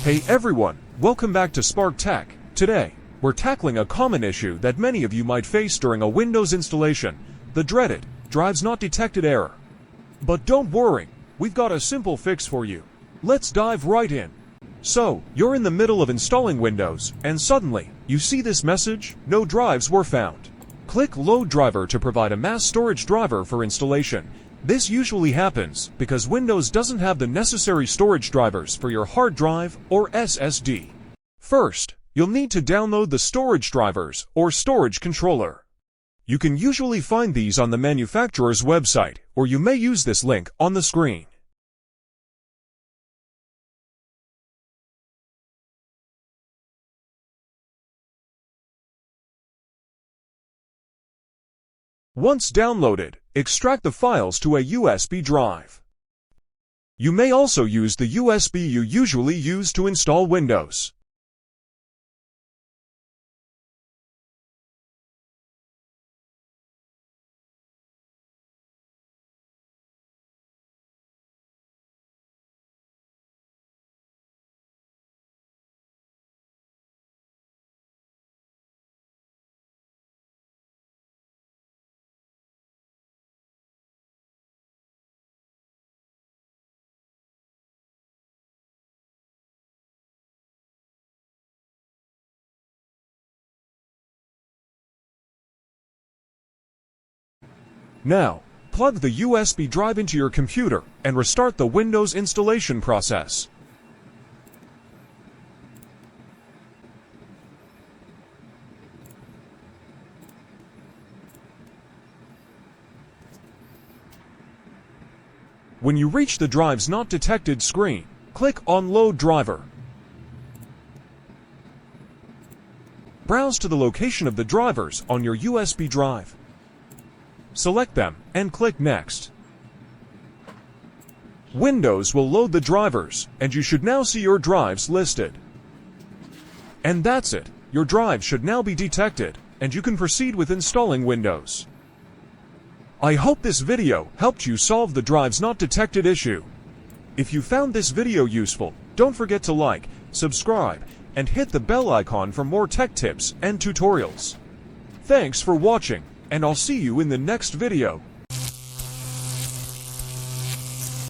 Hey everyone, welcome back to Spark Tech. Today, we're tackling a common issue that many of you might face during a Windows installation, the dreaded drives not detected error. But don't worry, we've got a simple fix for you. Let's dive right in. So, you're in the middle of installing Windows, and suddenly, you see this message, no drives were found. Click Load Driver to provide a mass storage driver for installation. This usually happens because Windows doesn't have the necessary storage drivers for your hard drive or SSD. First, you'll need to download the storage drivers or storage controller. You can usually find these on the manufacturer's website, or you may use this link on the screen. Once downloaded, extract the files to a USB drive. You may also use the USB you usually use to install Windows. Now, plug the USB drive into your computer and restart the Windows installation process. When you reach the Drives Not Detected screen, click on Load Driver. Browse to the location of the drivers on your USB drive. Select them and click Next. Windows will load the drivers, and you should now see your drives listed. And that's it. Your drive should now be detected, and you can proceed with installing Windows. I hope this video helped you solve the Drives Not Detected issue. If you found this video useful, don't forget to like, subscribe, and hit the bell icon for more tech tips and tutorials. Thanks for watching, and I'll see you in the next video.